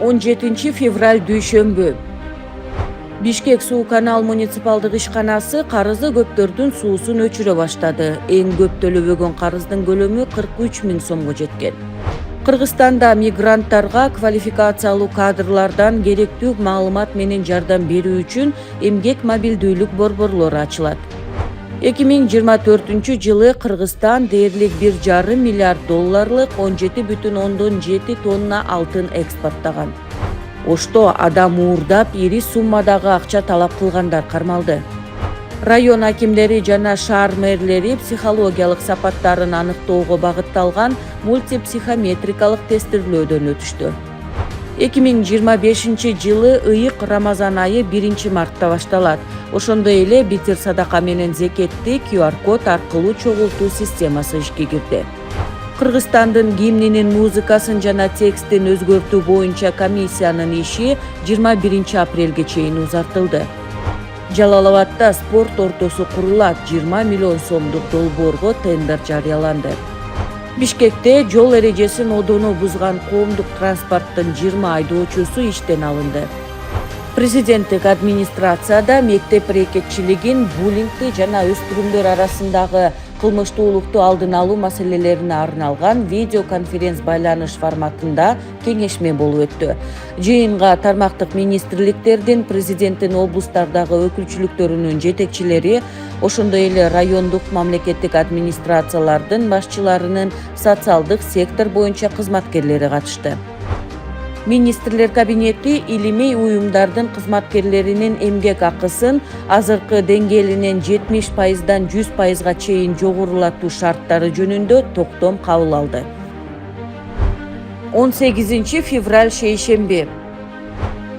17 февраль дүйшөмбү. Бишкек суу канал муниципалдык ишканасы карызы көптөрдүн суусун өчүрө баштады. Эң көп төлөбөгөн карыздын көлөмү 43 000 сомго жеткен. Кыргызстанда мигранттарга квалификациялуу кадрлардан керектүү маалымат менен жардам берүү үчүн эмгек мобилдүүлүк борборлору ачылат. 2024 жылы Кыргызстан дээрлик $1,5 миллиард 17,7 тонна алтын экспорттаган. Ошто адам уурдап, ири суммадагы акча талап кылгандар кармалды. Район акимдери жана шаар мэрлери психологиялык сапаттарын аныктоого багытталган мультипсихометрикалык тестирлөөдөн өтүштү. 2025 жылы ыйык Рамазан айы 1 мартта башталат. Ошондой эле битир садака менен зекетти QR-код аркылуу чогултуу системасы ишке кирди. Кыргызстандын гимнинин музыкасын жана текстин өзгөртүү боюнча комиссиянын иши 21 апрелге чейин узартылды. Жалал-Абадда спорт ортосу курулат, 20 миллион сомдук долбоорго тендер жарыяланды. Бишкекте жол эрежесин одону бузган коомдук транспорттун 20 айдоочусу иштен алынды. Президенттик администрацияда мектеп рекетчилигин, буллингди жана өспүрүмдөр арасындагы кылмыштуулукту алдын алуу маселелерине арналган видеоконференц байланыш форматында кеңешме болуп өттү. Жыйынга тармактык министрликтердин, президенттин облустардагы өкүлчүлүктөрүнүн жетекчилери, ошондой эле райондук мамлекеттик администрациялардын башчыларынын социалдык сектор боюнча кызматкерлери катышты. Министрлер кабинети илимий уюмдардын кызматкерлеринин эмгек акысын азыркы деңгээлинен 70%дан 100%га чейин жогорулатуу шарттары жөнүндө токтом кабыл алды. 18 февраль шейшемби.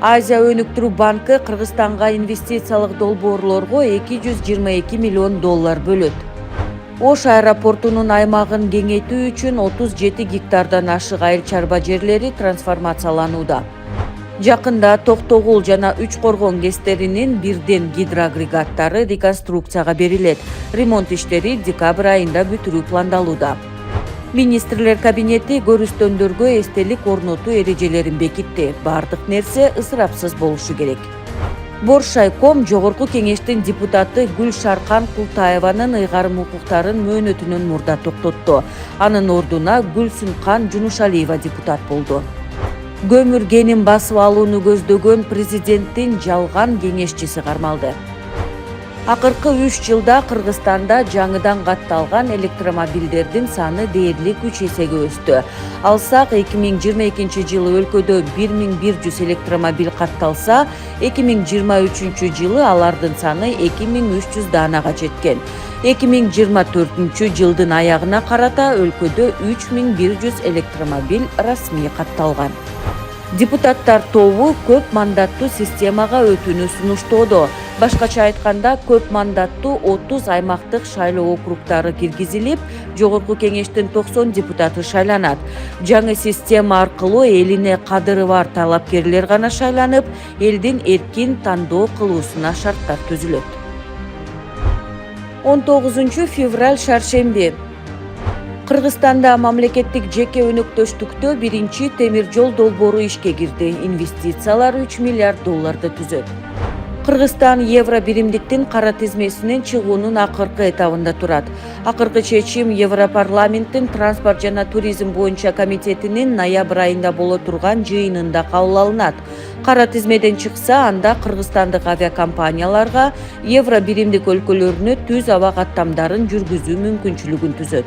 Азия өнүктүрүү банкы Кыргызстанга инвестициялык долбоорлорго $222 миллион бөлөт. Ош аэропортунун аймагын кеңейтүү үчүн 37 гектардан ашык айыл чарба жерлери трансформацияланууда. Жакында Токтогул жана Үч Коргон кестеринин бирден гидроагрегаттары реконструкцияга берилет. Ремонт иштери декабрь айында бүтүрүү пландалууда. Министрлер кабинети көрүстөндөргө эстелик орнотуу эрежелерин бекитти. Бардык нерсе ысырапсыз болушу керек. Боршайком жогорку кеңештин депутаты Гүлшаркан Култаеванын ыйгарым укуктарын мөөнөтүнөн мурда токтотту. Анын ордуна Гүлсүнкан Жунушалиева депутат болду. Көмүр кенин басып алууну көздөгөн президенттин жалган кеңешчиси кармалды. Акыркы 3 жылда Кыргызстанда жаңыдан катталган электромобилдердин саны дээрлик 3 эсеге өстү. Алсак 2022 жылы өлкөдө 1100 электромобиль катталса, 2023 жылы алардын саны 2300 данага жеткен. 2024 жылдын аягына карата өлкөдө 3100 электромобиль расмий катталган. Депутаттар тобу көп мандаттуу системага өтүүнү сунуштоодо. Башкача айтканда, көп мандаттуу 30 аймактык шайлоо округдары киргизилип, жогорку кеңештин 90 депутаты шайланат. Жаңы система аркылуу элине кадыры бар талапкерлер гана шайланып, элдин эркин тандоо кылуусуна шарттар түзүлөт. 19 февраль шаршемби. Кыргызстанда мамлекеттик жеке өнөктөштүктө биринчи темир жол долбоору ишке кирди. Инвестициялар $3 миллиард түзөт. Кыргызстан евро биримдиктин кара тизмесинен чыгуунун акыркы этабында турат. Акыркы чечим Европарламенттин транспорт жана туризм боюнча комитетинин ноябрь айында боло турган жыйынында кабыл алынат. Кара тизмеден чыкса, анда кыргызстандык авиакомпанияларга евро биримдик өлкөлөрүнө түз аба каттамдарын жүргүзүү мүмкүнчүлүгүн түзөт.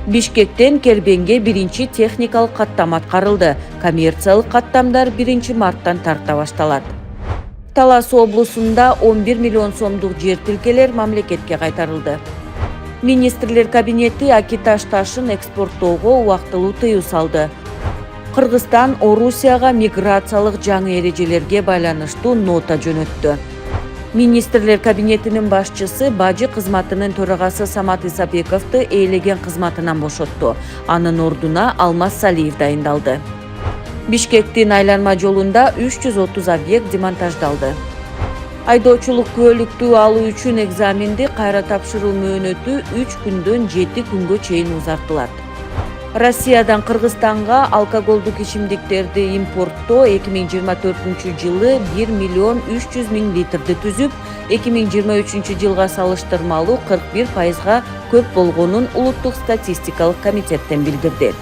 Бишкектен Кербенге биринчи техникалык каттам аткарылды. Коммерциялык каттамдар 1 марттан тарта башталат. Талас облусунда 11 миллион сомдук жер тилкелер мамлекетке кайтарылды. Министрлер кабинети акиташ ташын экспорттоого убактылуу тыюу салды. Кыргызстан Орусияга миграциялык жаңы эрежелерге байланыштуу нота жөнөттү. Министрлер кабинетинин башчысы бажы кызматынын төрагасы Самат Исабековду ээлеген кызматынан бошотту. Анын ордуна Алмаз Салиев дайындалды. Бишкектин айланма жолунда 330 объект демонтаждалды. Айдоочулук күбөлүктү алуу үчүн экзаменди кайра тапшыруу мөөнөтү 3 күндөн 7 күнгө чейин узартылат. Россиядан Кыргызстанга алкоголдук ичимдиктерди импорттоо 2024-жылы 1 миллион 300 миң литрди түзүп, 2023-жылга салыштырмалуу 41%га көп болгонун Улуттук статистикалык комитеттен билдирди.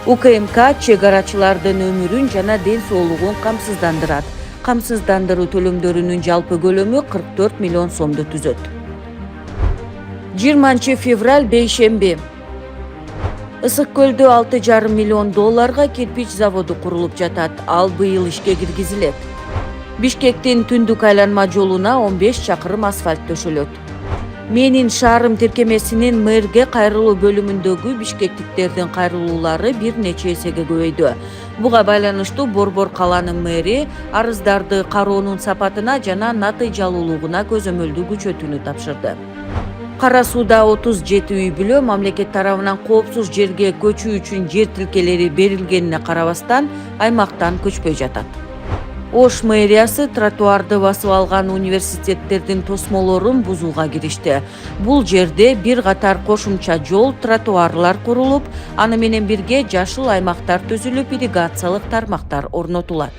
УКМК чегарачылардын өмүрүн жана ден соолугун камсыздандырат. Камсыздандыруу төлөмдөрүнүн жалпы көлөмү 44 миллион сомду түзөт. 20 февраль бейшемби. Ысык көлдө 6,5 миллион долларга кирпич заводу курулуп жатат. Ал быйыл ишке киргизилет. Бишкектин түндүк айланма жолуна 15 чакырым асфальт төшөлөт. Менин шаарым тиркемесинин мэрге кайрылуу бөлүмүндөгү бишкектиктердин кайрылуулары бир нече эсеге көбөйдү. Буга байланыштуу Борбор каланын мэри арыздарды кароонун сапатына жана натыйжалуулугуна көзөмөлдү күчөтүүнү тапшырды. Кара сууда 37 үй бүлө мамлекет тарабынан коопсуз жерге көчүү үчүн жер тилкелери берилгенине карабастан аймактан көчпөй жатат. Ош мэриясы тротуарды басып алган университеттердин тосмолорун бузууга киришти. Бул жерде бир катар кошумча жол, тротуарлар курулуп, аны менен бирге жашыл аймактар түзүлүп, ирригациялык тармактар орнотулат.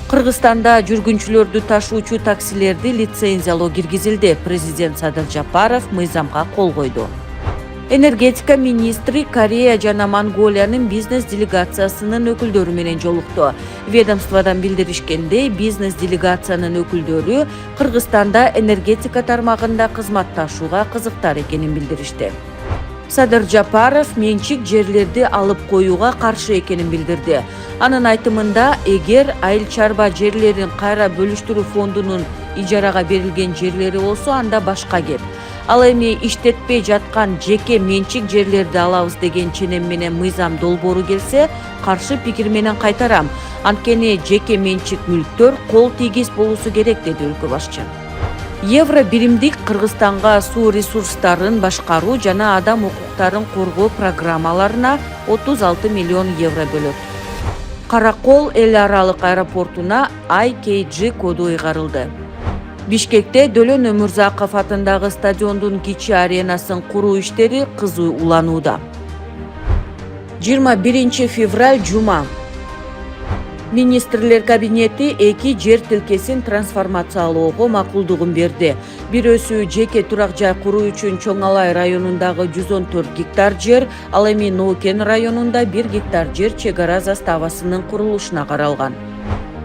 Кыргызстанда жүргүнчүлөрдү ташуучу таксилерди лицензиялоо киргизилди. Президент Садыр Жапаров мыйзамга кол койду. Энергетика министри Корея жана Монголиянын бизнес делегациясынын өкүлдөрү менен жолукту. Ведомстводан билдиришкендей, бизнес делегациянын өкүлдөрү Кыргызстанда энергетика тармагында кызматташууга кызыктар экенин билдиришти. Садыр Жапаров менчик жерлерди алып коюуга каршы экенин билдирди. Анын айтымында, эгер айыл чарба жерлерин кайра бөлүштүрүү фондунун ижарага берилген жерлери болсо, анда башка кеп. Ал эми иштетпей жаткан жеке менчик жерлерди алабыз деген ченем менен мыйзам долбоору келсе, каршы пикир менен кайтарам. Анткени жеке менчик мүлктөр кол тийгиз болуусу керек, деди өлкө башчы. Евро биримдик Кыргызстанга суу ресурстарын башкаруу жана адам укуктарын коргоо программаларына 36 миллион евро бөлөт. Каракол эл аралык аэропортуна IKG коду ыйгарылды. Бишкекте Дөлөн Өмүрзаков атындагы стадиондун кичи аренасын куруу иштери кызуу уланууда. 21 февраль жума. Министрлер кабинети 2 жер тилкесин трансформациялоого макулдугун берди. Бирөөсү жеке турак жай куруу үчүн Чоң Алай районундагы 114 гектар жер, ал эми Ноокен районунда 1 гектар жер чек ара заставасынын курулушуна каралган.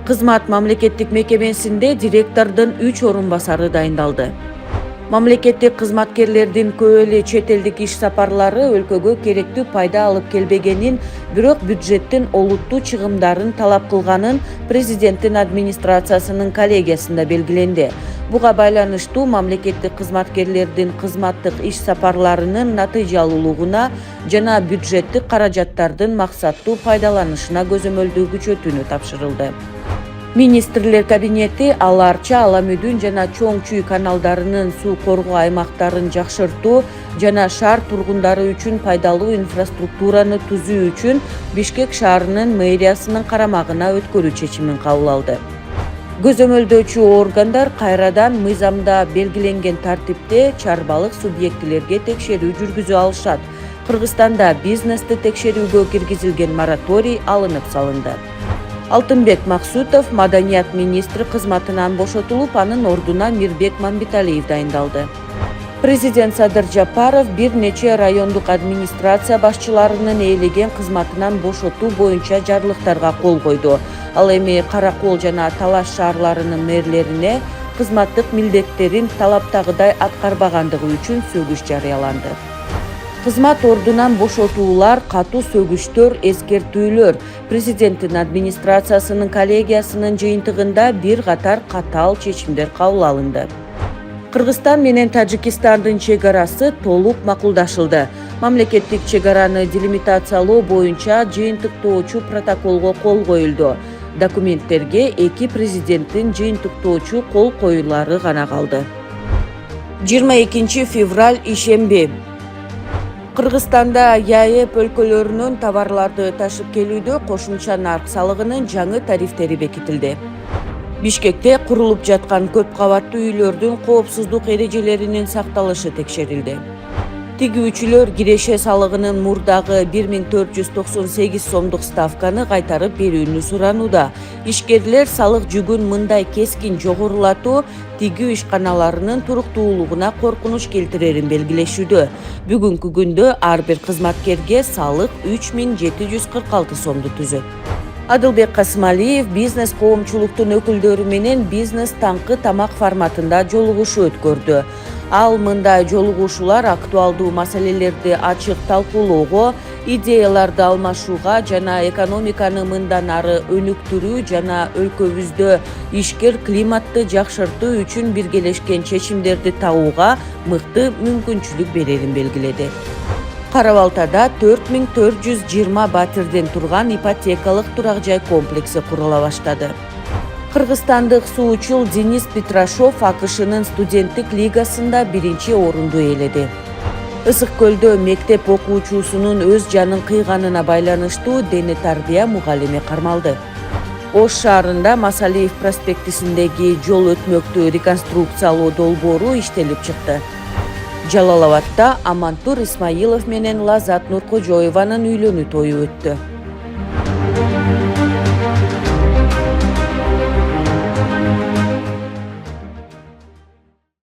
Кызмат мамлекеттик мекемесинде директордун 3 орун басары дайындалды. Мамлекеттик кызматкерлердин көп эле чет элдик иш сапарлары өлкөгө керектүү пайда алып келбегенин, бирок бюджеттин олуттуу чыгымдарын талап кылганын президенттин администрациясынын коллегиясында белгиленди. Буга байланыштуу мамлекеттик кызматкерлердин кызматтык иш сапарларынын натыйжалуулугуна жана бюджеттик каражаттардын максаттуу пайдаланышына көзөмөлдүү күчөтүүнү тапшырылды. Министрлер кабинети Аларча, Аламүдүн жана Чоң Чүй каналдарынын суу коргоо аймактарын жакшыртуу жана шаар тургундары үчүн пайдалуу инфраструктураны түзүү үчүн Бишкек шаарынын мэриясынын карамагына өткөрүү чечимин кабыл алды. Көзөмөлдөөчү органдар кайрадан мыйзамда белгиленген тартипте чарбалык субъектилерге текшерүү жүргүзө алышат. Кыргызстанда бизнести текшерүүгө киргизилген мораторий алынып салынды. Алтынбек Максутов маданият министри кызматынан бошотулуп, анын ордуна Мирбек Мамбеталиев дайындалды. Президент Садыр Жапаров бир нече райондук администрация башчыларынын ээлеген кызматынан бошотуу боюнча жарлыктарга кол койду. Ал эми Каракол жана Талаш шаарларынын мэрлерине кызматтык милдеттерин талаптагыдай аткарбагандыгы үчүн сөгүш жарыяланды. Кызмат ордунан бошотуулар, катуу сөгүштөр, эскертүүлөр президенттин администрациясынын коллегиясынын жыйынтыгында бир катар катаал чечимдер кабыл алынды. Кыргызстан менен Тажикстандын чек арасы толук макулдашылды. Мамлекеттик чек араны делимитациялоо боюнча жыйынтыктоочу протоколго кол коюлду. Документтерге эки президенттин жыйынтыктоочу кол коюлары гана калды. 22 февраль ишемби. Кыргызстанда ЯЭП өлкөлөрүнөн товарларды ташып келүүдө кошумча нарк салыгынын жаңы тарифтери бекитилди. Бишкекте курулуп жаткан көп кабаттуу үйлөрдүн коопсуздук эрежелеринин сакталышы текшерилди. Тигүүчүлөр киреше салыгынын мурдагы 1498 сомдук ставканы кайтарып берүүнү суранууда. Ишкерлер салык жүгүн мындай кескин жогорулатуу тигүү ишканаларынын туруктуулугуна коркунуч келтирерин белгилешүүдө. Бүгүнкү күндө ар бир кызматкерге салык 3746 сомду түзөт. Адылбек Касымалиев бизнес коомчулуктун өкүлдөрү менен бизнес таңкы тамак форматында жолугушуу өткөрдү. Ал мындай жолугушуулар актуалдуу маселелерди ачык талкуулоого, идеяларды алмашууга жана экономиканы мындан ары өнүктүрүү жана өлкөбүздө ишкер климатты жакшыртуу үчүн биргелешкен чечимдерди табууга мыкты мүмкүнчүлүк берерин белгиледи. Кара Балтада 4420 батирден турган ипотекалык турак жай комплекси курула баштады. Кыргызстандык суучул Денис Петрашов АКШнын студенттик лигасында 1-орунду ээледи. Ысык көлдө мектеп окуучусунун өз жанын кыйганына байланыштуу дене тарбия мугалими кармалды. Ош шаарында Масалиев проспектисиндеги жол өтмөктү реконструкциялоо долбоору иштелип чыкты. Жалал Абадта Амантур Исмаилов менен Лазат Нуркожоеванын үйлөнүү тою өттү.